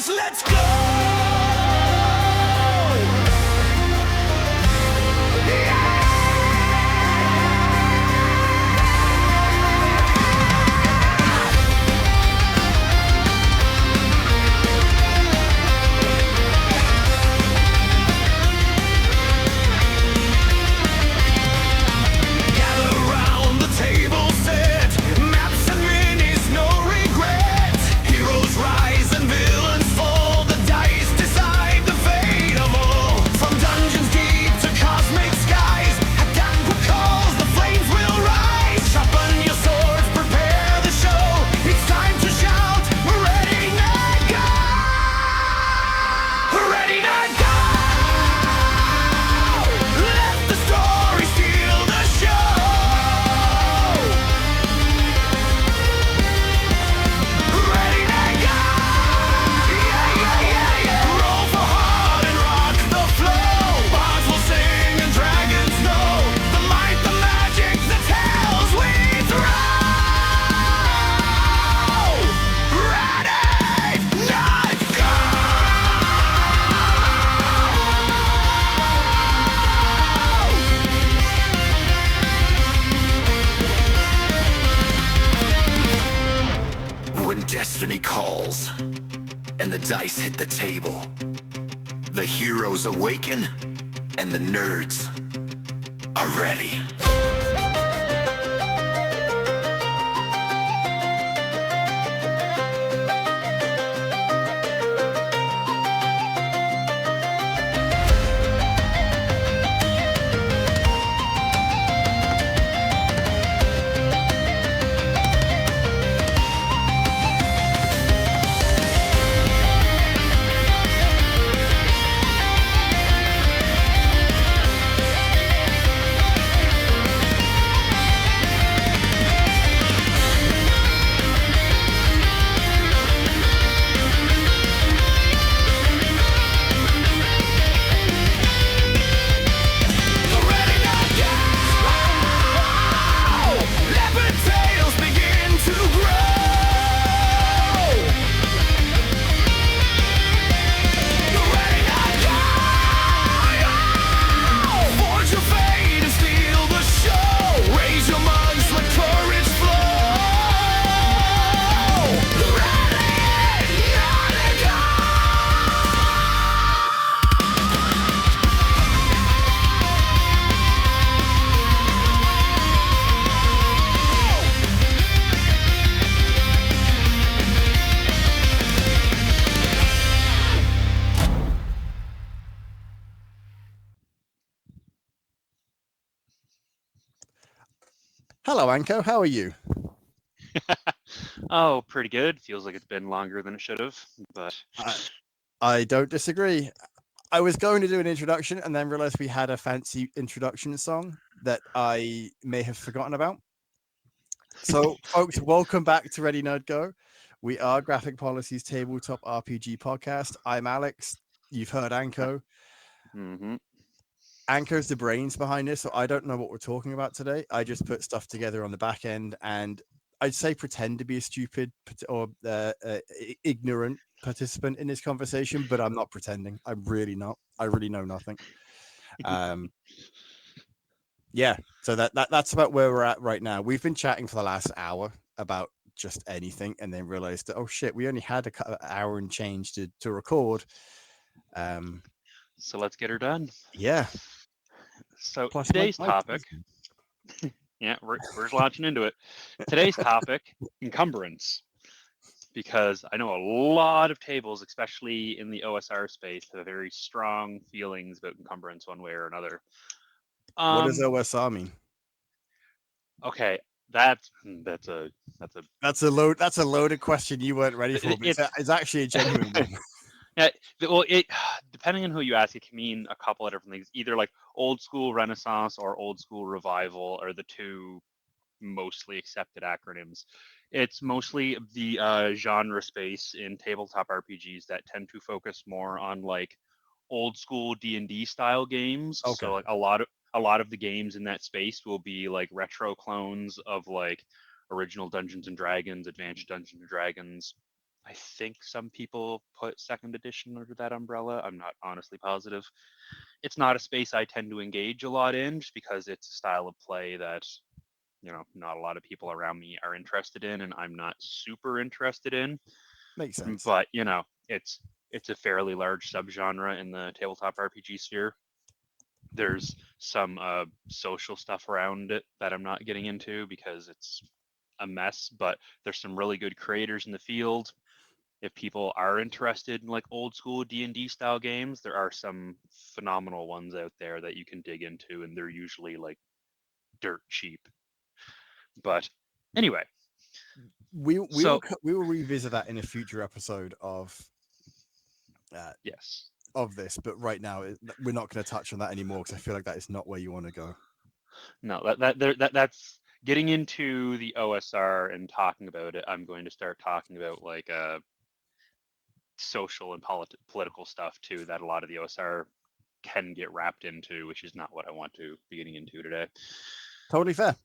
boys, let's go! Destiny calls, and the dice hit the table. The heroes awaken, and the nerds are ready. Hello, Enko. How are you? Oh, pretty good. Feels like it's been longer than it should have, but I don't disagree. I was going to do an introduction and then realized we had a fancy introduction song that I may have forgotten about. So, folks, welcome back to Ready Nerd Go. We are Graphic Policy's tabletop RPG podcast. I'm Alex. You've heard Enko. mm-hmm. Enko's the brains behind this, so I don't know what we're talking about today. I just put stuff together on the back end, and I'd say pretend to be a stupid or ignorant participant in this conversation, but I'm not pretending. I'm really not. I really know nothing. Yeah, so that's about where we're at right now. We've been chatting for the last hour about just anything, and then realized that, oh shit, we only had an hour and change to record. So let's get her done. Yeah. So Plus today's topic. Yeah, we're just launching into it. Today's topic, encumbrance. Because I know a lot of tables, especially in the OSR space, have very strong feelings about encumbrance one way or another. What does OSR mean? Okay, that's a loaded question you weren't ready for. But it's actually a genuine one. Yeah, well, it depending on who you ask, it can mean a couple of different things. Either like old school Renaissance or old school Revival are the two mostly accepted acronyms. It's mostly the genre space in tabletop RPGs that tend to focus more on like old school D&D style games. Okay. So like a lot of the games in that space will be like retro clones of like original Dungeons and Dragons, Advanced Dungeons and Dragons, I think some people put second edition under that umbrella. I'm not honestly positive. It's not a space I tend to engage a lot in just because it's a style of play that, not a lot of people around me are interested in and I'm not super interested in. Makes sense. But, it's a fairly large subgenre in the tabletop RPG sphere. There's some social stuff around it that I'm not getting into because it's a mess, but there's some really good creators in the field. If people are interested in like old school D&D style games, there are some phenomenal ones out there that you can dig into, and they're usually like dirt cheap. But anyway, so We will revisit that in a future episode uh, yes, of this, but right now we're not going to touch on that anymore because I feel like that is not where you want to go. no, that's getting into the OSR and talking about it. I'm going to start talking about like social and political stuff too that a lot of the OSR can get wrapped into, which is not what I want to be getting into today. Totally fair.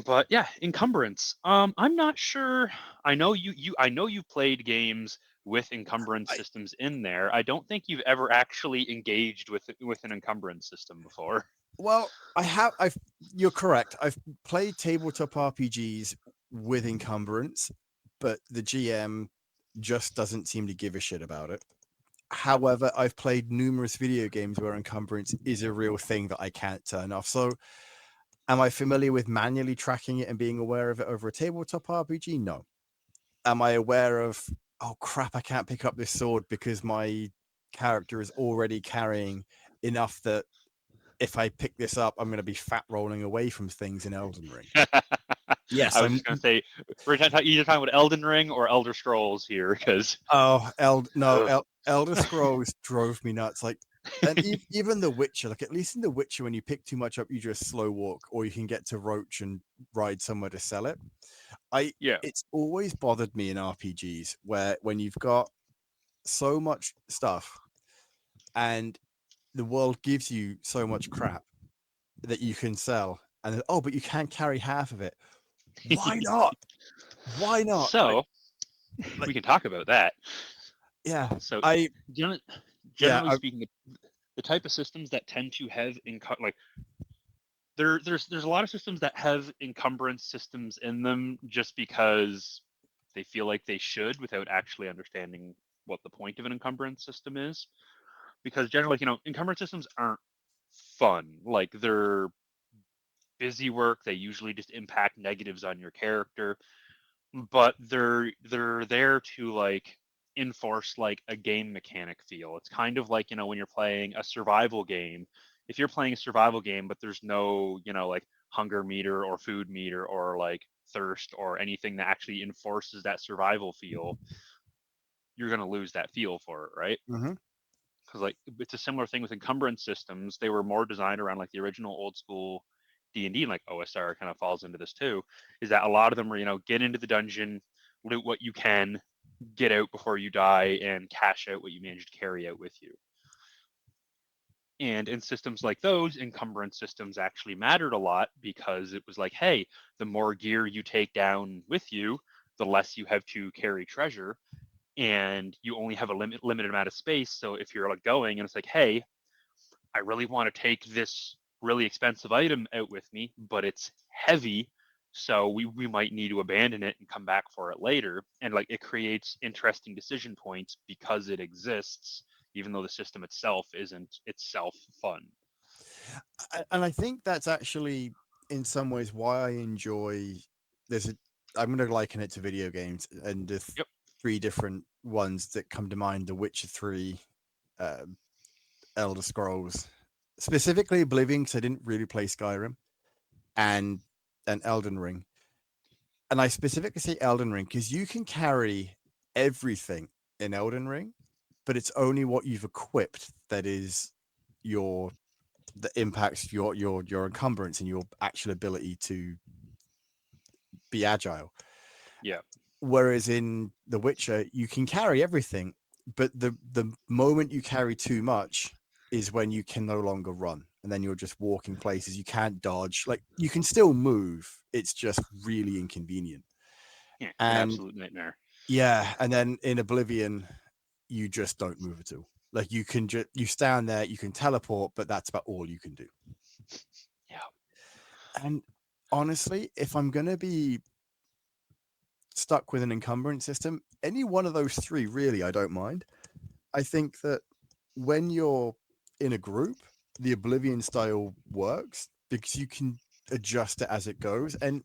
But yeah, encumbrance. I'm not sure. I know you've played games with encumbrance I, systems in there. I don't think you've ever actually engaged with an encumbrance system before. well, I have. I've. You're correct. I've played tabletop RPGs with encumbrance, but the GM just doesn't seem to give a shit about it. Yep. However, I've played numerous video games where encumbrance is a real thing that I can't turn off. So, am I familiar with manually tracking it and being aware of it over a tabletop RPG? No. Am I aware of, oh crap, I can't pick up this sword because my character is already carrying enough that if I pick this up, I'm going to be fat rolling away from things in Elden Ring. Yes, I was I'm. just gonna say we're either talking about Elden Ring or Elder Scrolls here, because Oh, Elder Scrolls drove me nuts. Like, and even The Witcher. Like, at least in The Witcher, when you pick too much up, you just slow walk, or you can get to Roach and ride somewhere to sell it. yeah, It's always bothered me in RPGs where when you've got so much stuff and the world gives you so much crap that you can sell, and then, oh, but you can't carry half of it. Why not? Why not? so Like we can talk about that. yeah, So, I gen- yeah, generally speaking, the type of systems that tend to have like there's a lot of systems that have encumbrance systems in them just because they feel like they should without actually understanding what the point of an encumbrance system is. Because generally, encumbrance systems aren't fun. Like they're busy work. They usually just impact negatives on your character, but they're there to like enforce like a game mechanic feel. It's kind of like, when you're playing a survival game. If you're playing a survival game but there's no, like hunger meter or food meter or like thirst or anything that actually enforces that survival feel, you're going to lose that feel for it, right? mm-hmm. Because like it's a similar thing with encumbrance systems. They were more designed around like the original old school D&D, and like OSR kind of falls into this too, is that a lot of them were, get into the dungeon, loot what you can, get out before you die, and cash out what you managed to carry out with you. And in systems like those, encumbrance systems actually mattered a lot because it was like, hey, the more gear you take down with you, the less you have to carry treasure, and you only have a limited amount of space. So if you're like going and it's like, hey, I really want to take this really expensive item out with me, but it's heavy. So we might need to abandon it and come back for it later. And like it creates interesting decision points because it exists, even though the system itself isn't itself fun. And I think that's actually in some ways why I enjoy. There's a. I'm going to liken it to video games, and the Yep. three different ones that come to mind: The Witcher 3, uh, Elder Scrolls, specifically Oblivion, because I didn't really play Skyrim, and Elden Ring. And I specifically say Elden Ring because you can carry everything in Elden Ring, but it's only what you've equipped that is your that impacts your encumbrance and your actual ability to be agile. Yeah. Whereas in The Witcher, you can carry everything, but the moment you carry too much is when you can no longer run, and then you're just walking places you can't dodge. Like you can still move, it's just really inconvenient. Yeah. It's an And absolute nightmare. Yeah, and then in Oblivion, you just don't move at all. Like you can just you stand there, you can teleport, but that's about all you can do. Yeah. And honestly, if I'm gonna be stuck with an encumbrance system, any one of those three really, I don't mind. I think that when you're in a group, the Oblivion style works because you can adjust it as it goes. And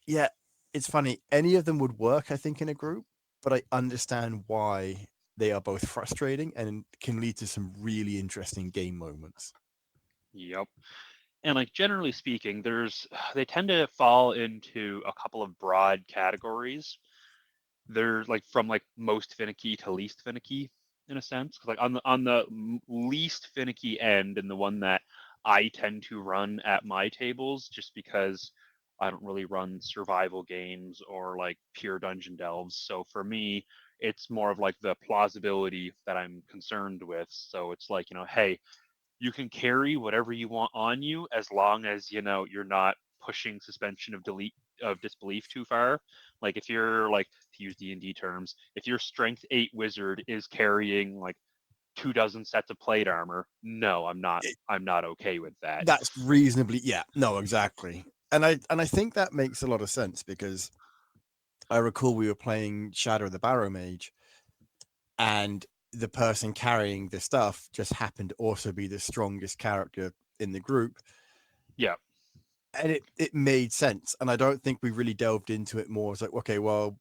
yeah, it's funny. Any of them would work, I think, in a group, but I understand why they are both frustrating and can lead to some really interesting game moments. Yep. And like generally speaking, there's they tend to fall into a couple of broad categories. They're like from like most finicky to least finicky in a sense. 'Cause, like on the least finicky end, and the one that I tend to run at my tables, just because I don't really run survival games or like pure dungeon delves. So for me, it's more of like the plausibility that I'm concerned with. So it's like, hey, you can carry whatever you want on you, as long as you're not pushing suspension of disbelief too far. Like if you're like, to use D&D terms, if your strength 8 wizard is carrying like 2 dozen sets of plate armor, no, I'm not okay with that. That's reasonably, yeah, no, exactly. And I think that makes a lot of sense because I recall we were playing Shadow of the Barrow Mage, and the person carrying the stuff just happened to also be the strongest character in the group, Yeah. and it made sense. And I don't think we really delved into it more. It's like, okay, well,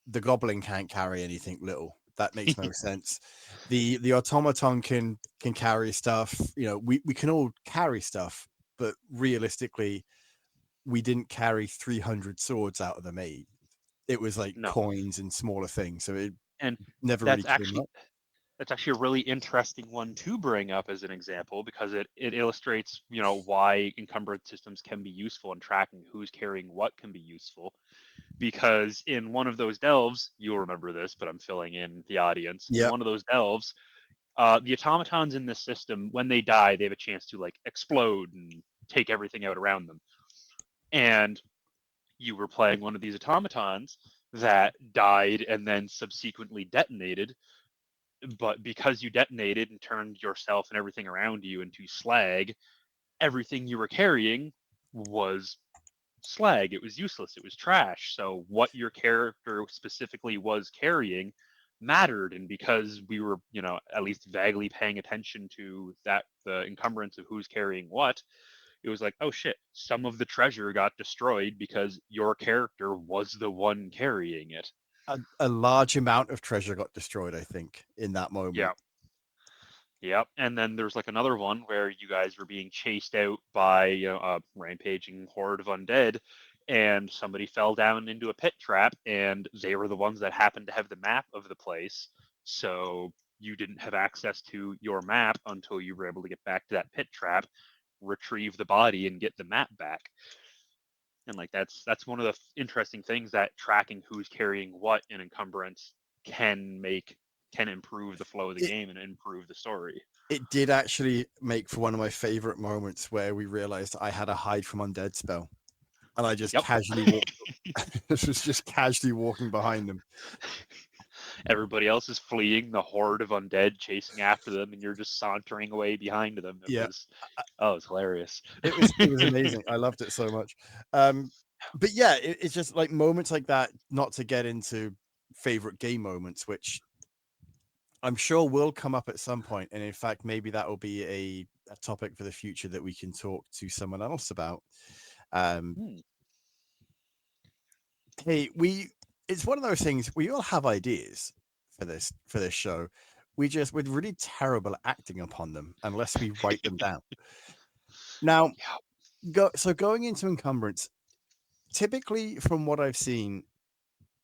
the goblin can't carry anything little. That makes no sense. The automaton can carry stuff. We can all carry stuff, but realistically, we didn't carry 300 swords out of the maid. It was like No. coins and smaller things, so it And never really that's came actually up. that's actually a really interesting one to bring up as an example, because it illustrates why encumbrance systems can be useful, and tracking who's carrying what can be useful. Because in one of those delves, you'll remember this, but I'm filling in the audience. In Yep. one of those delves, the automatons in this system, when they die, they have a chance to like explode and take everything out around them. And you were playing one of these automatons that died and then subsequently detonated. But because you detonated and turned yourself and everything around you into slag, everything you were carrying was slag. It was useless. It was trash. So what your character specifically was carrying mattered. And because we were, at least vaguely paying attention to that, the encumbrance of who's carrying what, it was like, oh shit, some of the treasure got destroyed because your character was the one carrying it. A large amount of treasure got destroyed, I think, in that Yeah. moment. Yep. And then there's like another one where you guys were being chased out by a rampaging horde of undead, and somebody fell down into a pit trap, and they were the ones that happened to have the map of the place. So you didn't have access to your map until you were able to get back to that pit trap, retrieve the body, and get the map back. And like that's one of the interesting things, that tracking who's carrying what in encumbrance can improve the flow of the It game and improve the story. it did actually make for one of my favorite moments where we realized I had a hide from undead spell, and I just Yep. casually walked. This was just casually walking behind them. Everybody else is fleeing, the horde of undead chasing after them, and you're just sauntering away behind them. Yeah, Oh, it's hilarious. it was amazing. I loved it so much. Um, but yeah, it's just like moments like that. Not to get into favorite game moments, which I'm sure will come up at some point, and in fact, maybe that will be a topic for the future that we can talk to someone else about. Um, Hmm. hey, it's one of those things, we all have ideas for this show. We're really terrible at acting upon them unless we write them down. Now, Yeah. going into encumbrance, typically from what I've seen,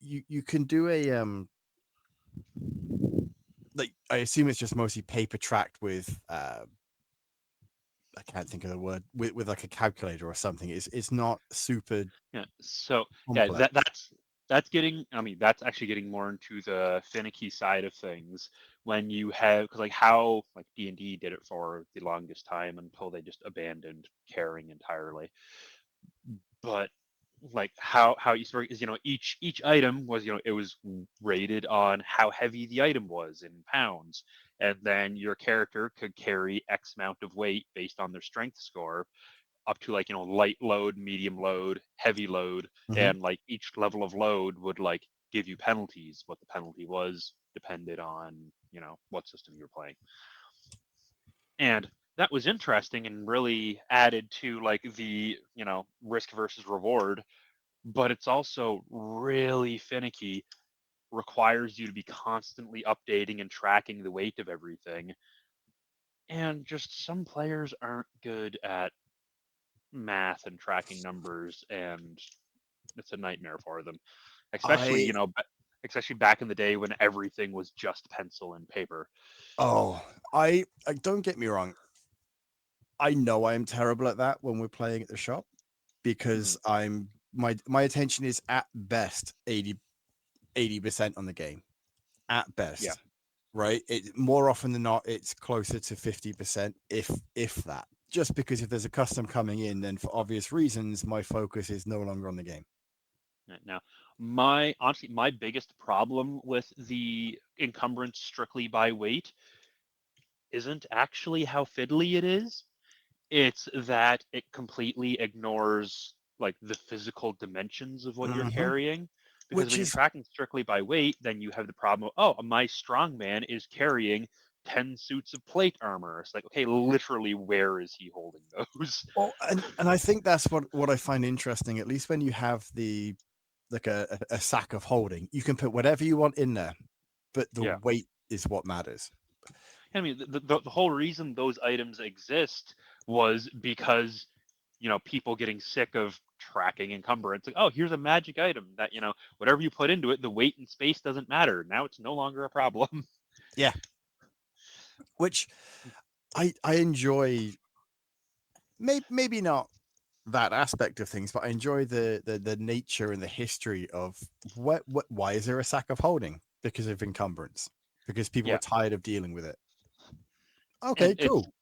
you can do a like, I assume it's just mostly paper tracked with I can't think of the word, with like a calculator or something. It's not super Yeah. So yeah, complex. that's getting. I mean, that's actually getting more into the finicky side of things. When you have, because like how like D&D did it for the longest time until they just abandoned caring entirely. But like how you sort is each item was it was rated on how heavy the item was in pounds, and then your character could carry X amount of weight based on their strength score up to like light load, medium load, heavy load, Hmm. and like each level of load would like give you penalties. What the penalty was depended on what system you were playing, and that was interesting and really added to like the risk versus reward. But it's also really finicky, requires you to be constantly updating and tracking the weight of everything, and just some players aren't good at math and tracking numbers, and it's a nightmare for them, especially I especially back in the day when everything was just pencil and paper. oh I don't get me wrong. I know I am terrible at that when we're playing at the shop because Mhm. my attention is at best 80% on the game. At Yeah. best. Right? It more often than not, it's closer to 50%, if that. Just because if there's a custom coming in, then for obvious reasons, my focus is no longer on the game. Now, my biggest problem with the encumbrance strictly by weight isn't actually how fiddly it is. It's that it completely ignores like the physical dimensions of what you're Hmm. carrying. Because Which when you're is tracking strictly by weight, then you have the problem of, oh, my strongman is carrying 10 suits of plate armor. It's like, okay, literally, where is he holding those? well, and I think that's what I find interesting. At least when you have the like a sack of holding, you can put whatever you want in there, but the Yeah. weight is what matters. I mean, the whole reason those items exist was because people getting sick of tracking encumbrance. Like, oh, here's a magic item that whatever you put into it, the weight and space doesn't matter. Now it's no longer a problem. Yeah, which I enjoy. Maybe not that aspect of things, but I enjoy the nature and the history of what why is there a sack of holding? Because of encumbrance. Because people are Yeah, tired of dealing with it. Okay, and it's cool.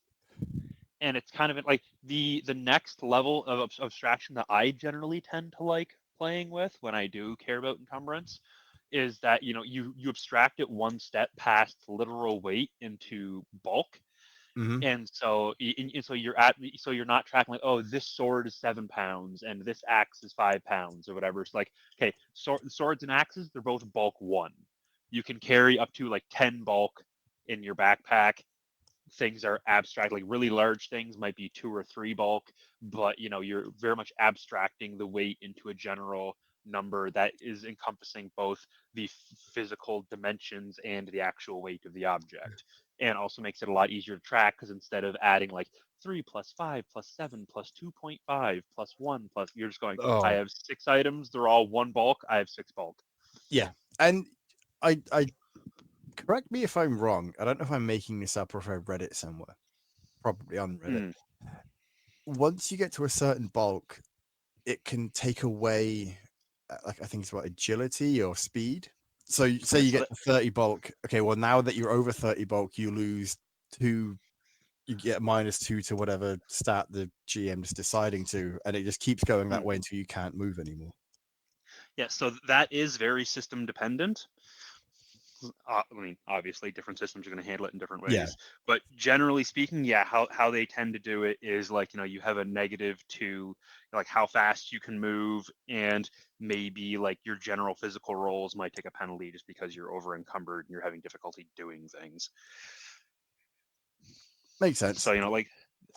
kind of like the next level of abstraction that I generally tend to like playing with when I do care about encumbrance is that you abstract it one step past literal weight into bulk. Hmm. And so you're not tracking like, oh, this sword is 7 pounds and this axe is 5 pounds or whatever. It's like, okay, swords and axes, they're both bulk one. You can carry up to like 10 bulk in your backpack. Things are abstract, like really large things might be 2 or 3 bulk, but you're very much abstracting the weight into a general number that is encompassing both the physical dimensions and the actual weight of the object, and also makes it a lot easier to track because instead of adding like 3 plus 5 plus 7 plus 2.5 plus 1 plus, you're just going, I Oh, have 6 items, they're all 1 bulk, I have 6 bulk. yeah. And I correct me if I'm wrong. I don't know if I'm making this up or if I read it somewhere. Probably on Reddit. Mm. Once you get to a certain bulk, it can take away like I think it's what agility or speed. So say Yeah, you so get that to 30 bulk. Okay, well now that you're over 30 bulk, you lose two. You get -2 to whatever stat the GM is deciding to, and it just keeps going that mm. way until you can't move anymore. Yeah, so that is very system dependent. I mean, obviously, different systems are going to handle it in different Yeah. ways, but generally speaking, yeah, how they tend to do it is like you have a negative to like how fast you can move, and maybe like your general physical rolls might take a penalty just because you're over encumbered and you're having difficulty doing things. Makes sense. So like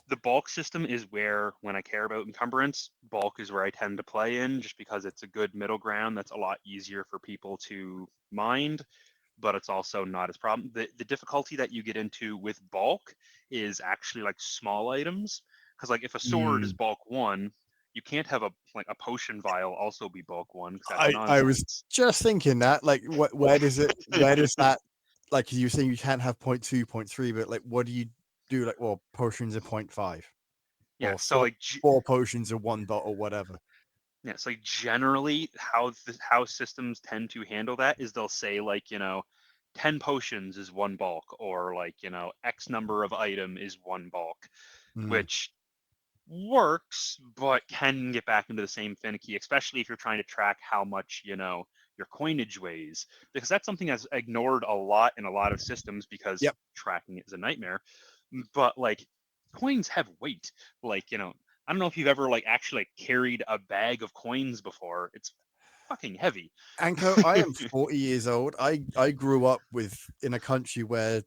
the bulk system is where when I care about encumbrance, bulk is where I tend to play in, just because it's a good middle ground that's a lot easier for people to mind, but it's also not as problem. The difficulty that you get into with bulk is actually like small items, because like if a sword is Mm. bulk one, you can't have a potion vial also be bulk one because that's I was nonsense. just thinking that like where does that like you were saying you can't have point 2, point 3, but like what do you do like well potions are point 5 Yeah, or so like four potions are one dot or whatever. yeah, so like generally how systems tend to handle that is they'll say like 10 potions is one bulk, or like X number of item is one bulk, Mm. which works, but can get back into the same finicky, especially if you're trying to track how much, your coinage weighs, because that's something that's ignored a lot in a lot of systems because Yep. tracking is a nightmare. But like coins have weight. Like, I don't know if you've ever like actually like carried a bag of coins before. It's fucking heavy. Anko, I am 40 years old. I grew up in a country where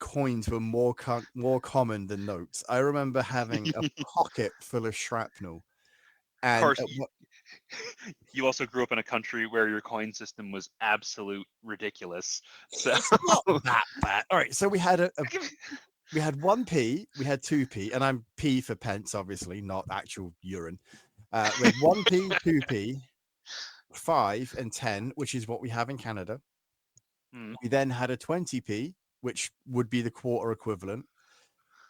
coins were more common than notes. I remember having a pocket full of shrapnel, Of and course, you also grew up in a country where your coin system was absolute ridiculous. So it's not that bad. All right, so we had we had 1p, we had 2p, and I'm p for pence, obviously, not actual urine. We had 1p, 2p, 5, and 10, which is what we have in Canada. We then had a 20p, which would be the quarter equivalent,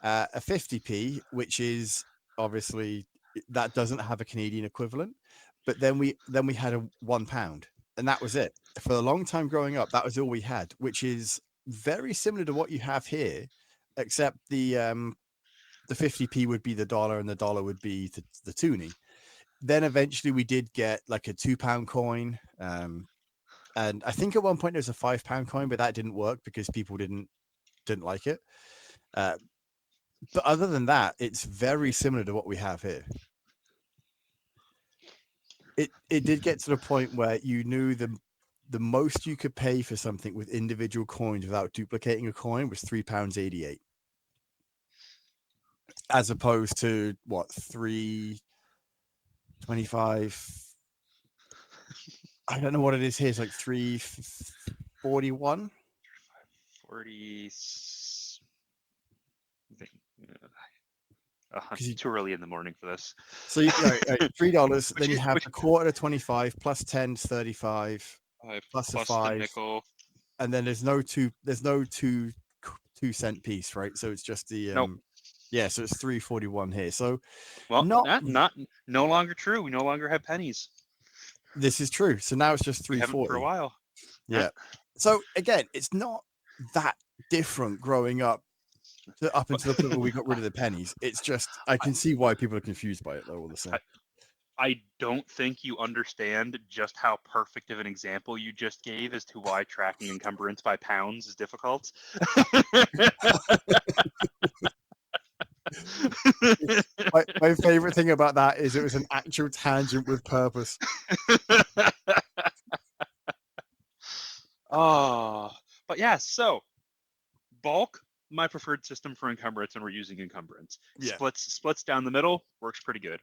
a 50p, which is obviously that doesn't have a Canadian equivalent. But then we had a £1, and that was it. For a long time growing up, that was all we had, which is very similar to what you have here, except the 50p would be the dollar and the dollar would be the toonie. Then eventually we did get like a £2 coin. And I think at one point there was a £5 coin, but that didn't work because people didn't like it. But other than that, it's very similar to what we have here. It did get to the point where you knew the most you could pay for something with individual coins without duplicating a coin was £3.88, as opposed to what, 3.25. I don't know what it is here. It's like 3.41. 40. You, Too early in the morning for this. so you, $3. Then you have Which, a quarter to 25 plus 10 is 35 plus a plus the 5, nickel. and then there's no 2 cent piece, right? So it's just the Nope. yeah, so it's 3.41 here. So Well, not no longer true. We no longer have pennies. this is true. So now it's just We haven't for a 3.40. while. Yeah. So again, it's not that different growing up up until the point where we got rid of the pennies. It's just I can see why people are confused by it though, all the same. I don't think you understand just how perfect of an example you just gave as to why tracking encumbrance by pounds is difficult. My favorite thing about that is it was an actual tangent with purpose. Oh, but yeah, so bulk, my preferred system for encumbrance, and we're using encumbrance. Yeah. Splits down the middle, works pretty good.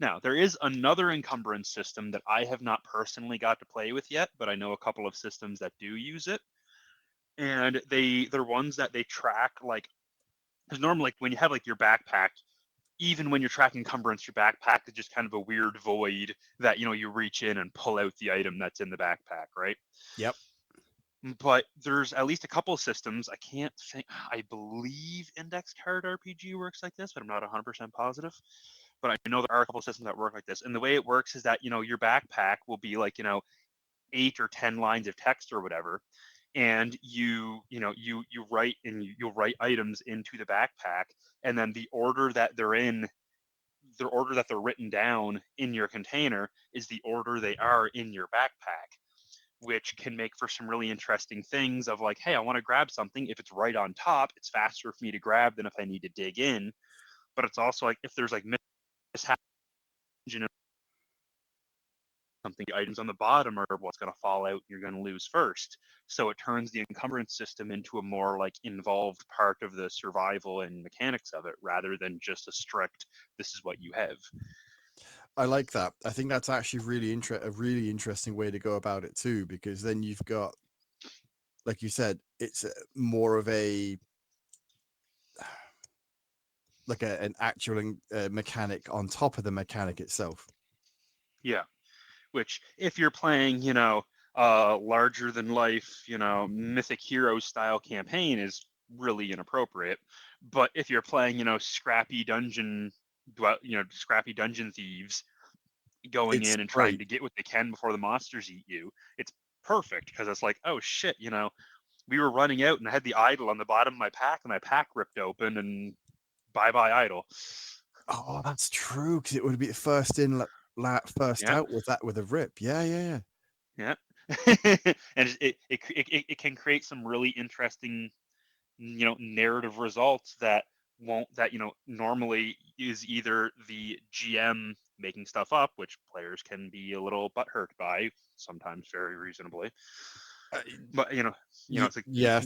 Now, there is another encumbrance system that I have not personally got to play with yet, but I know a couple of systems that do use it. And they're ones that they track like, because normally like, when you have like your backpack, even when you're tracking encumbrance, your backpack is just kind of a weird void that you reach in and pull out the item that's in the backpack, right? Yep. But there's at least a couple of systems. I can't think. I believe Index Card RPG works like this, but I'm not 100% positive. But I know there are a couple of systems that work like this. And the way it works is that your backpack will be like 8 or 10 lines of text or whatever, and you write and you'll write items into the backpack, and then the order that they're in, the order that they're written down in your container is the order they are in your backpack, which can make for some really interesting things of like, hey, I want to grab something. If it's right on top, it's faster for me to grab than if I need to dig in. But it's also like if there's like mishap something, the items on the bottom are what's going to fall out. You're going to lose first. So it turns the encumbrance system into a more like involved part of the survival and mechanics of it, rather than just a strict, this is what you have. I like that. I think that's actually a really interesting way to go about it too, because then you've got, like you said, it's more of a like an actual mechanic on top of the mechanic itself. Yeah. Which, if you're playing, larger than life, mythic hero style campaign, is really inappropriate. But if you're playing, scrappy dungeon thieves going It's in and trying great. to get what they can before the monsters eat you, it's perfect because it's like, oh shit, we were running out and I had the idol on the bottom of my pack and my pack ripped open and bye bye idol. Oh, that's true, because it would be first in, first Yeah, out with that with a rip. Yeah, yeah, yeah. And it can create some really interesting, narrative results that won't that normally is either the GM making stuff up, which players can be a little butthurt by, sometimes very reasonably. yeah. But it's like Yeah,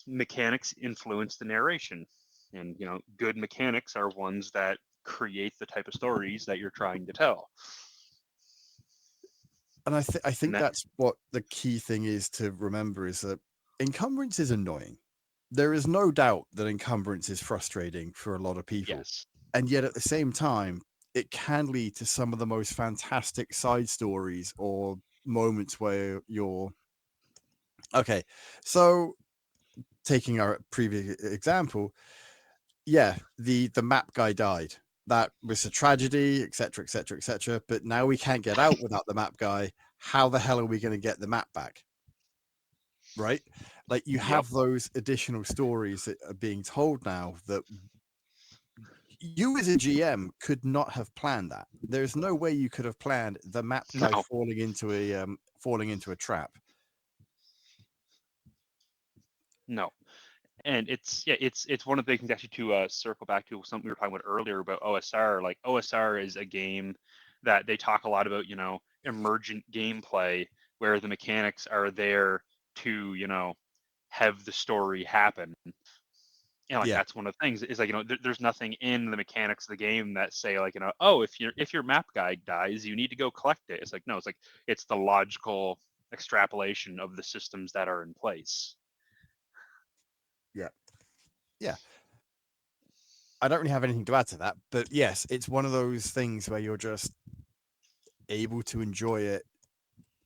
mechanics influence the narration, and good mechanics are ones that create the type of stories that you're trying to tell. and I And think that, that's what the key thing is to remember, is that encumbrance is annoying. There is no doubt that encumbrance is frustrating for a lot of people, yes, and yet at the same time, it can lead to some of the most fantastic side stories or moments where you're okay. So taking our previous example, yeah, the map guy died. That was a tragedy, etc., etc., etc. But now we can't get out without the map guy. How the hell are we going to get the map back? Right? Like, you yep, have those additional stories that are being told now that you as a GM could not have planned that. There's no way you could have planned the map guy no, falling into a trap. no. And it's one of the things, actually, to circle back to something we were talking about earlier about OSR. Like, OSR is a game that they talk a lot about, emergent gameplay, where the mechanics are there to, have the story happen. And like, Yeah. that's one of the things, is like, there's nothing in the mechanics of the game that say, like, oh, if your map guy dies, you need to go collect it. It's like, no, it's like, it's the logical extrapolation of the systems that are in place. Yeah. Yeah. I don't really have anything to add to that, but yes, it's one of those things where you're just able to enjoy it.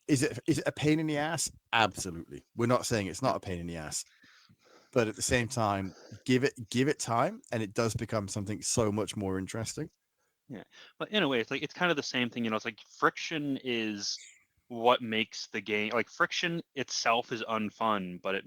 Is it a pain in the ass? Absolutely. We're not saying it's not a pain in the ass, but at the same time, give it time, and it does become something so much more interesting. Yeah, but in a way, it's kind of the same thing. It's like, friction is what makes the game. Like, friction itself is unfun, but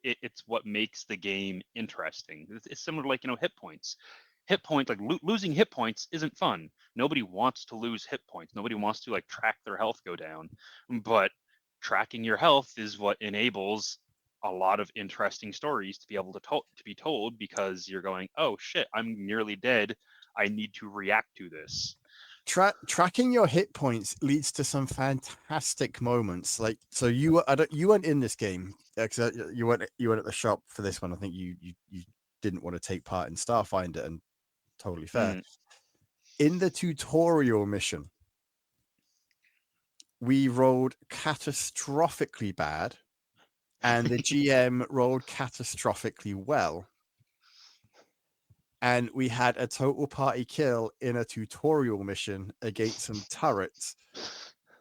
it's what makes the game interesting. It's similar to, like, hit points. Hit point, like, losing hit points isn't fun. Nobody wants to lose hit points. Nobody wants to, like, track their health go down. But tracking your health is what enables a lot of interesting stories to be able to be told, because you're going, oh shit, I'm nearly dead, I need to react to this. Tracking your hit points leads to some fantastic moments. Like, so you weren't in this game, because you went at the shop for this one. I think you didn't want to take part in Starfinder, and totally fair. Mm. In the tutorial mission, we rolled catastrophically bad, and the GM rolled catastrophically well. And we had a total party kill in a tutorial mission against some turrets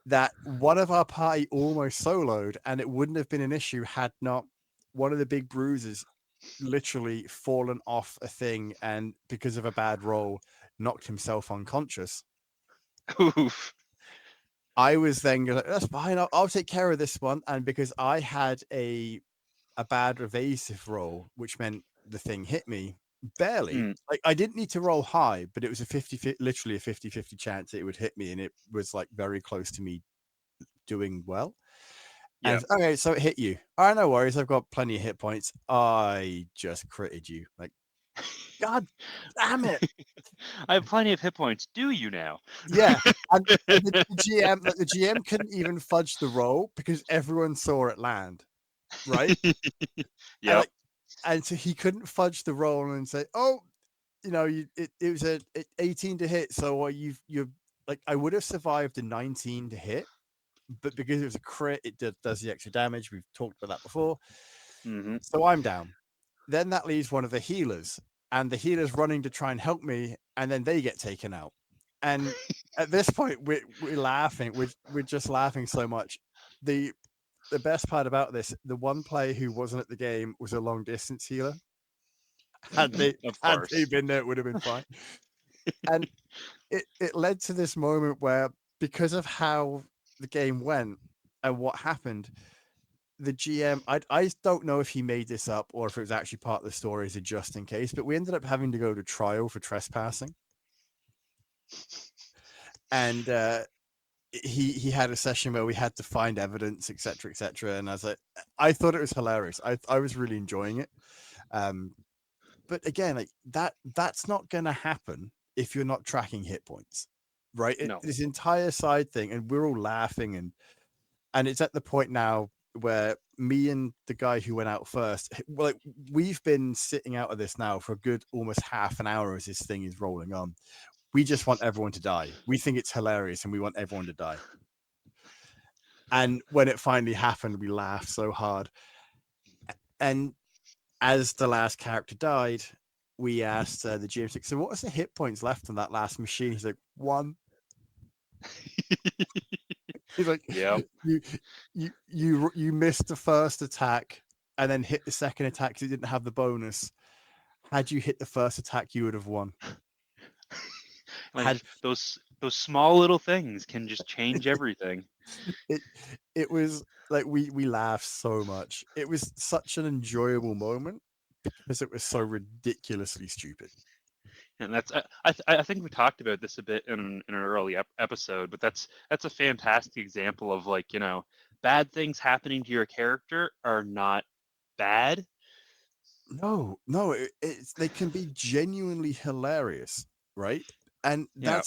that one of our party almost soloed, and it wouldn't have been an issue had not one of the big bruises literally fallen off a thing, and because of a bad roll, knocked himself unconscious. Oof. I was then going, that's fine, I'll take care of this one. And because I had a bad evasive roll, which meant the thing hit me barely. Mm. Like, I didn't need to roll high, but it was literally a 50-50 chance it would hit me, and it was like very close to me doing well. And Yep. okay, so it hit you. All right, no worries. I've got plenty of hit points. I just critted you. Like, God damn it. I have plenty of hit points. Do you now? Yeah. And the GM couldn't even fudge the roll because everyone saw it land. Right. And Yep. like, and so he couldn't fudge the roll and say, oh, it was a 18 to hit. So you're like, I would have survived a 19 to hit, but because it was a crit, it does the extra damage. We've talked about that before. Mm-hmm. So I'm down. Then that leaves one of the healers, and the healer's running to try and help me, and then they get taken out. And at this point, we're laughing. We're just laughing so much. The best part about this, the one player who wasn't at the game was a long distance healer. Had they Of had they course. been there, it would have been fine. And it led to this moment where, because of how the game went and what happened, the GM, I don't know if he made this up or if it was actually part of the story as a just in case, but we ended up having to go to trial for trespassing. And he had a session where we had to find evidence, etc., and I thought it was hilarious. I was really enjoying it. But again, like that's not going to happen if you're not tracking hit points, right? No. This entire side thing, and we're all laughing, and it's at the point now where me and the guy who went out first, like we've been sitting out of this now for a good almost half an hour as this thing is rolling on. We just want everyone to die. We think it's hilarious, and we want everyone to die. And when it finally happened, we laughed so hard. And as the last character died, we asked the GM, so what was the hit points left on that last machine? He's like, 1. He's like, Yep. you missed the first attack and then hit the second attack because you didn't have the bonus. Had you hit the first attack, you would have won. Like those small little things can just change everything. It was like we laughed so much. It was such an enjoyable moment because it was so ridiculously stupid. And that's I think we talked about this a bit in an early episode, but that's a fantastic example of, like, bad things happening to your character are not bad. No, they can be genuinely hilarious, right? And Yeah.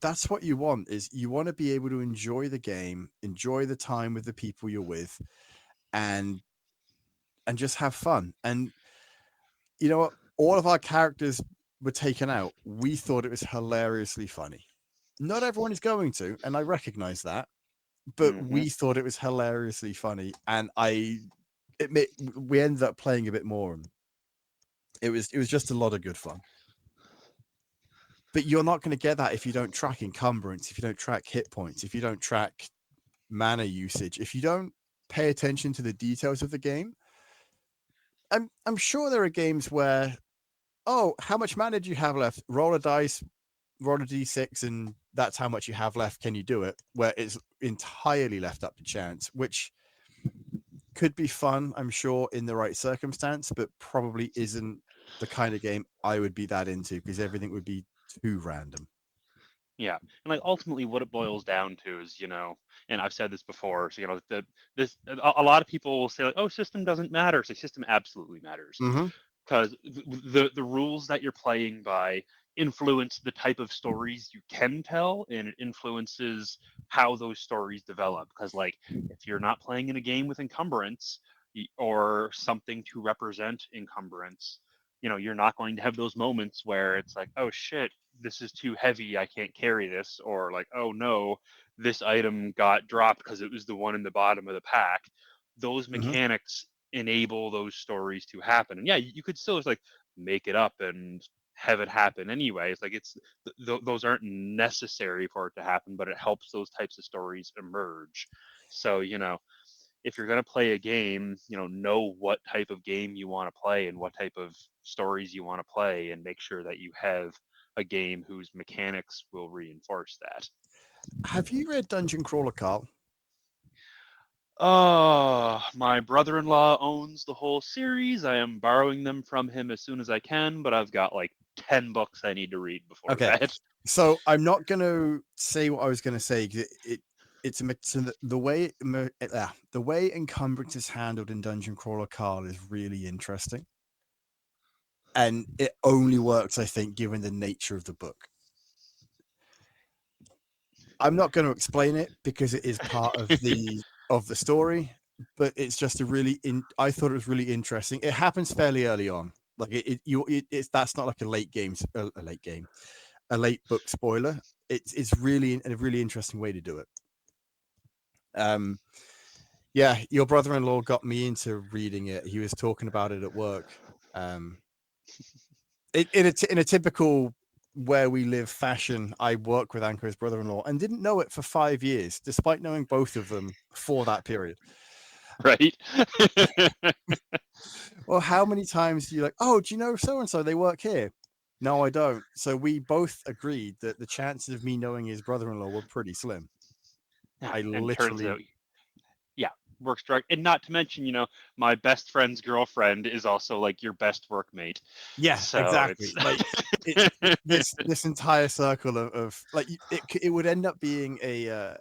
that's what you want, is you want to be able to enjoy the game, enjoy the time with the people you're with, and just have fun. And you know what? All of our characters were taken out. We thought it was hilariously funny. Not everyone is going to, and I recognize that, but Hmm. we thought it was hilariously funny, and we ended up playing a bit more, and it was just a lot of good fun. But you're not going to get that if you don't track encumbrance, if you don't track hit points, if you don't track mana usage, if you don't pay attention to the details of the game. I'm sure there are games where, oh, how much mana do you have left? Roll a dice, roll a d6, and that's how much you have left. Can you do it? Where it's entirely left up to chance, which could be fun, I'm sure, in the right circumstance, but probably isn't the kind of game I would be that into, because everything would be too random. Yeah, and like ultimately, what it boils down to is, and I've said this before. So, a lot of people will say, like, "Oh, system doesn't matter." So system absolutely matters, Mm-hmm. because the rules that you're playing by influence the type of stories you can tell, and it influences how those stories develop. Because, like, if you're not playing in a game with encumbrance or something to represent encumbrance, you're not going to have those moments where it's like, oh shit, this is too heavy, I can't carry this, or like, oh no, this item got dropped because it was the one in the bottom of the pack. Those Mm-hmm. mechanics enable those stories to happen. And yeah, you could still just like make it up and have it happen anyway. It's like those aren't necessary for it to happen, but it helps those types of stories emerge. So, if you're going to play a game, know what type of game you want to play and what type of stories you want to play, and make sure that you have a game whose mechanics will reinforce that. Have you read Dungeon Crawler, Carl? Oh, my brother-in-law owns the whole series. I am borrowing them from him as soon as I can, but I've got like 10 books I need to read before Okay, bed. so I'm not going to say what I was going to say, because the way encumbrance is handled in Dungeon Crawler, Carl, is really interesting, and it only works, I think, given the nature of the book. I'm not going to explain it because it is part of the story, but it's just I thought it was really interesting. It happens fairly early on, like it's that's not like a late book spoiler. It's really a really interesting way to do it. Yeah, your brother-in-law got me into reading it. He was talking about it at work. In a typical where we live fashion, I work with Enko's brother-in-law and didn't know it for 5 years, despite knowing both of them for that period. Right? Well, how many times do you like, oh, do you know so and so? They work here. No, I don't. So we both agreed that the chances of me knowing his brother-in-law were pretty slim. Yeah, I and turns literally out, yeah, works direct, and not to mention, my best friend's girlfriend is also like your best workmate. Yeah, So exactly. it's Like this entire circle of like it would end up being a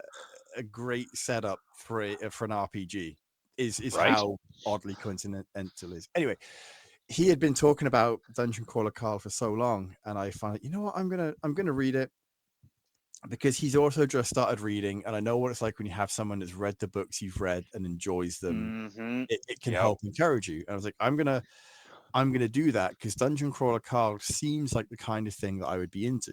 great setup for for an RPG. Is right. how oddly coincidental is. Anyway, he had been talking about Dungeon Crawler Carl for so long, and I finally, you know what, I'm gonna read it, because he's also just started reading, and I know what it's like when you have someone that's read the books you've read and enjoys them. Mm-hmm. It can Yep. help encourage you. And I was like, I'm gonna do that because Dungeon Crawler Carl seems like the kind of thing that I would be into.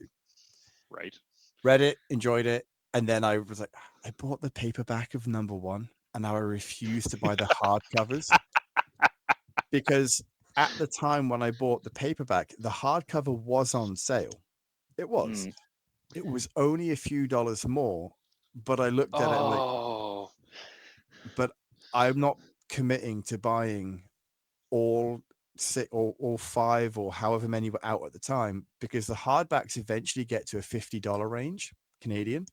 Right. Read it, enjoyed it, and then I was like, I bought the paperback of #1, and now I refuse to buy the hardcovers because at the time when I bought the paperback, the hardcover was on sale. It was. Mm. It was only a few dollars more, but I looked at it and like, Oh. but I'm not committing to buying all six or all five or however many were out at the time, because the hardbacks eventually get to a $50 range Canadian.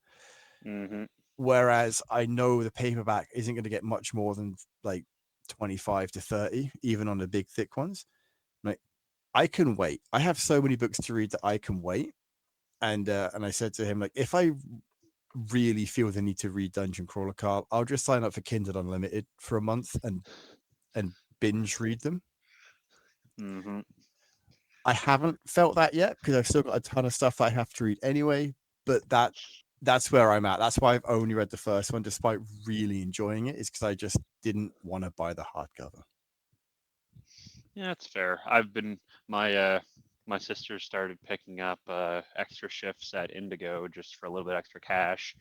Mm-hmm. Whereas I know the paperback isn't going to get much more than like 25 to 30, even on the big thick ones. Like, I can wait. I have so many books to read that I can wait. And I said to him, like, if I really feel the need to read Dungeon Crawler Carl, I'll just sign up for Kindle Unlimited for a month and binge read them. Mm-hmm. I haven't felt that yet because I've still got a ton of stuff I have to read anyway, but that's where I'm at. That's why I've only read the first one despite really enjoying it, is because I just didn't want to buy the hardcover. Yeah, that's fair. I've been my sister started picking up extra shifts at Indigo just for a little bit extra cash,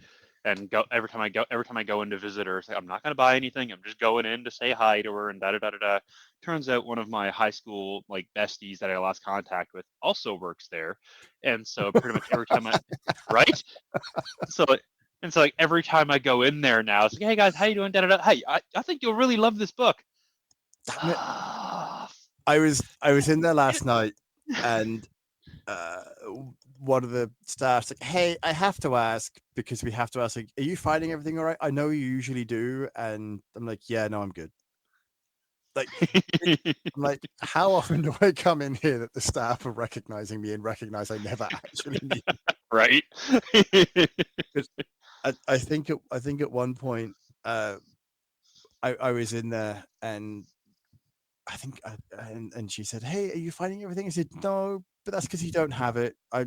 and go every time I go in to visit her. It's like, I'm not gonna buy anything. I'm just going in to say hi to her and da da da da da. Turns out one of my high school like besties that I lost contact with also works there, and so pretty much every time I right so. And so, like every time I go in there now, it's like, "Hey guys, how you doing?" Da, da, da. Hey, I think you'll really love this book. Damn it. I was in there last night, and uh, one of the staff's like, "Hey, I have to ask, because we have to ask, like, are you finding everything all right? I know you usually do." And I'm like, "Yeah, no, I'm good." Like, I'm like, how often do I come in here that the staff are recognizing me and recognize I never actually need? right? I think at one point, I was in there, and I think and she said, "Hey, are you finding everything?" I said, "No, but that's because you don't have it. I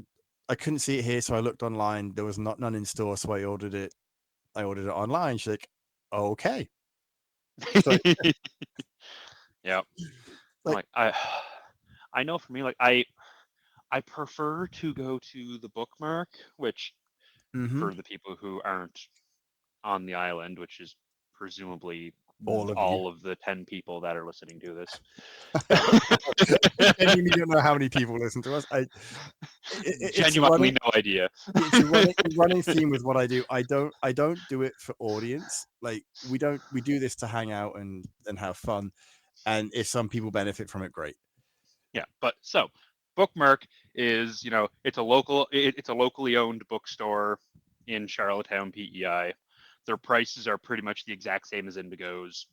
couldn't see it here, so I looked online. There was none in store, so I ordered it. I ordered it online." She's like, "Okay." So Yeah, I'm like, like I know for me, like I prefer to go to the bookmark, which mm-hmm, for the people who aren't on the island, which is presumably all of you. all of the 10 people that are listening to this. I genuinely don't know how many people listen to us. It's a Genuinely running no idea. it's a running theme with what I do. I don't do it for audience. Like, we do this to hang out and have fun. And if some people benefit from it, great. Yeah, but so Bookmark is, it's a locally owned bookstore in Charlottetown, PEI. Their prices are pretty much the exact same as Indigo's,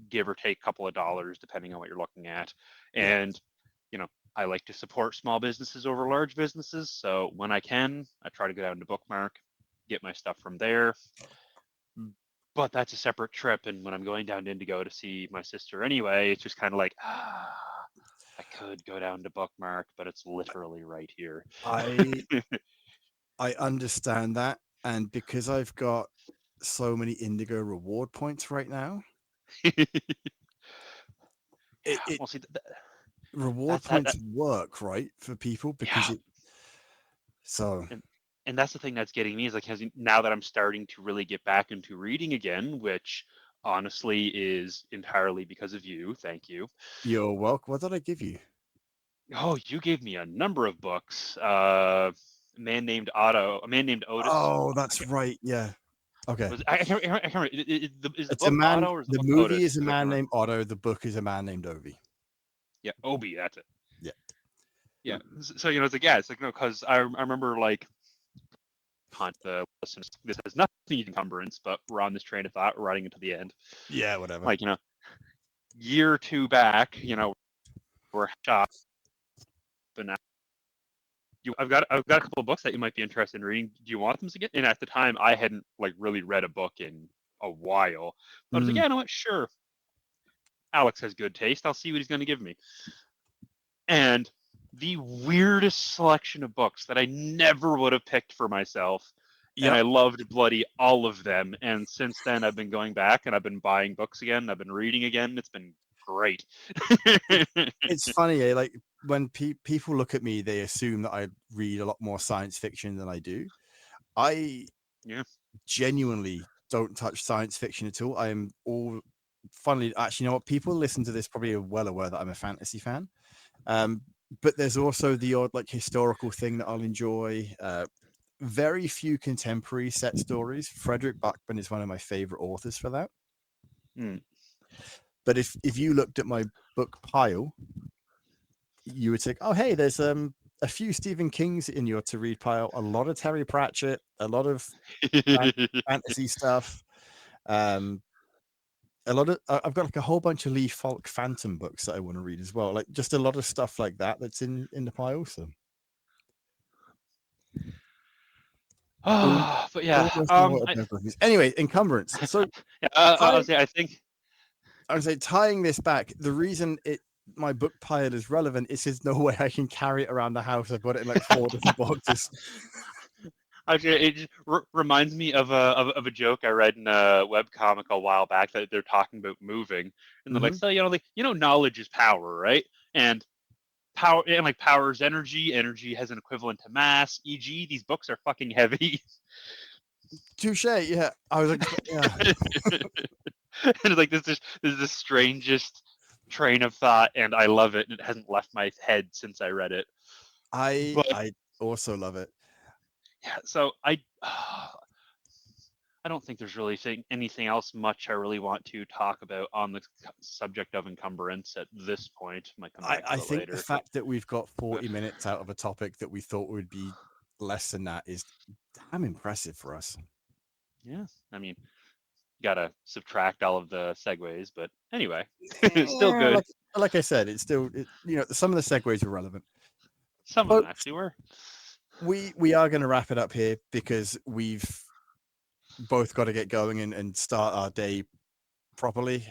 give or take a couple of dollars depending on what you're looking at. Yeah. And I like to support small businesses over large businesses, so when I can, I try to go down to Bookmark, get my stuff from there. But that's a separate trip, and when I'm going down to Indigo to see my sister anyway, it's just kind of like, I could go down to Bookmark, but it's literally right here. I I understand that, and because I've got so many Indigo reward points right now, it Well, see, reward that's that. points work, right, for people, because Yeah, it so and that's the thing that's getting me is like, now that I'm starting to really get back into reading again, which honestly is entirely because of you. Thank you. you're welcome. What did I give you? Oh, you gave me a number of books. A man named Otis. Oh, I that's can't, right. Yeah. Okay. I can't remember. Is the It's a book man. Otto or is the The book movie Otis? is a Because I can't man remember. named Otto. The book is a man named Ovi. Yeah, Obi. That's it. Yeah. Yeah. So it's like, yeah, it's like, no, because I remember like the listeners. This has nothing to do with Encumbrance, but we're on this train of thought. We're riding into the end. Yeah, whatever. Like, year 2 back, we're shop, but now I've got a couple of books that you might be interested in reading. Do you want them again? And at the time, I hadn't like really read a book in a while. But I was like, yeah, you know what? Sure. Alex has good taste. I'll see what he's going to give me. And the weirdest selection of books that I never would have picked for myself. And I loved bloody all of them. And since then, I've been going back and I've been buying books again. I've been reading again. It's been great. It's funny, like when people look at me, they assume that I read a lot more science fiction than I do. I genuinely don't touch science fiction at all. I am all funnily, actually, you know what? People listen to this probably are well aware that I'm a fantasy fan. But there's also the odd like historical thing that I'll enjoy. Very few contemporary set stories. Frederick Buckman is one of my favorite authors for that. But if you looked at my book pile, you would think, oh, hey, there's a few Stephen Kings in your to read pile, a lot of Terry Pratchett, a lot of fantasy stuff. A lot of I've got like a whole bunch of Lee Falk Phantom books that I want to read as well. Like just a lot of stuff like that's in the pile. So but yeah. Anyway, Encumbrance. So I would say tying this back, the reason my book pile is relevant is there's no way I can carry it around the house. I've got it in like 4 different boxes. Actually, it just reminds me of a joke I read in a webcomic a while back that they're talking about moving, and they're like, so knowledge is power, right? And power is energy. Energy has an equivalent to mass. E.g., these books are fucking heavy. Touche. Yeah, I was like, yeah. And it's like this is the strangest train of thought, and I love it. It hasn't left my head since I read it. I also love it. Yeah, so I don't think there's really anything else much I really want to talk about on the subject of encumbrance at this point. Might come back to I it think later. The fact that we've got 40 minutes out of a topic that we thought would be less than that is damn impressive for us. Yeah, I mean, you gotta subtract all of the segues, but anyway, it's still good. Like I said, it's still some of the segues are relevant. Some of them actually were. We are going to wrap it up here because we've both got to get going and start our day properly.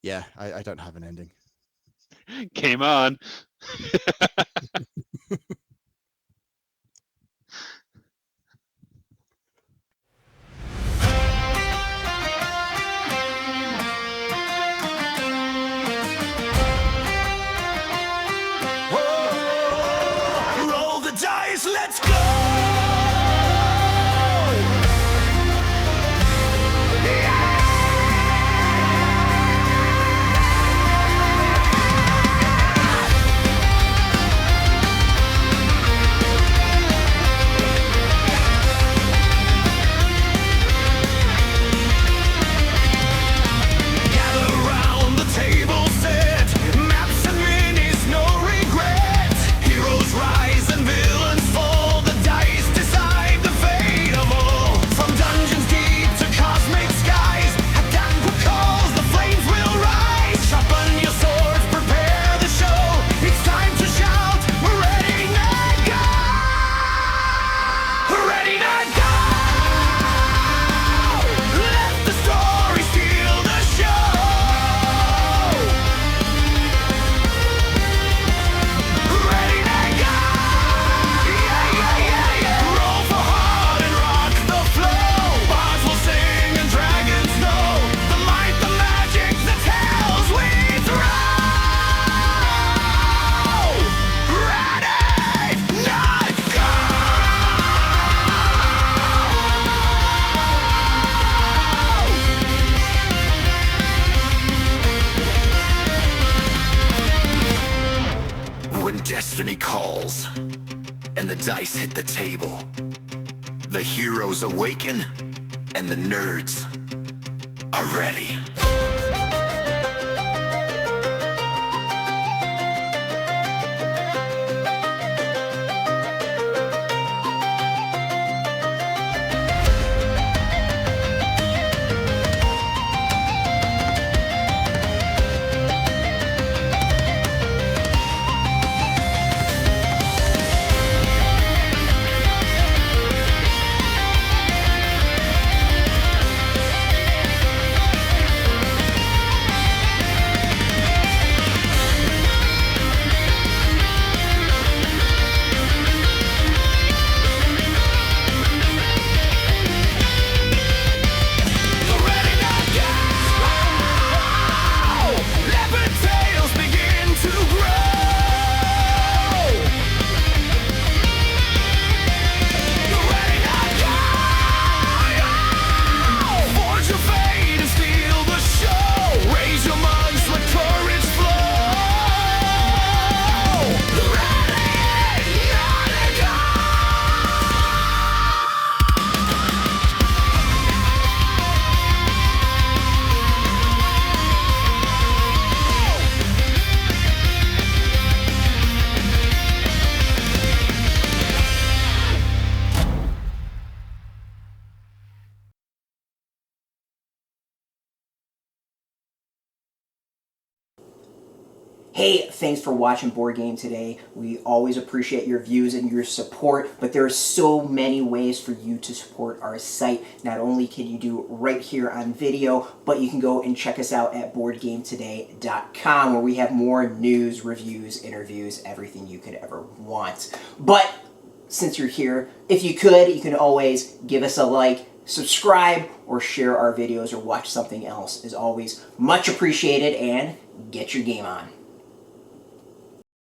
Yeah, I don't have an ending. Came on. Roll the dice, let's go! Destiny calls, and the dice hit the table. The heroes awaken, and the nerds are ready. Hey, thanks for watching Board Game Today. We always appreciate your views and your support, but there are so many ways for you to support our site. Not only can you do it right here on video, but you can go and check us out at boardgametoday.com, where we have more news, reviews, interviews, everything you could ever want. But since you're here, if you can always give us a like, subscribe, or share our videos or watch something else. Is always much appreciated, and get your game on.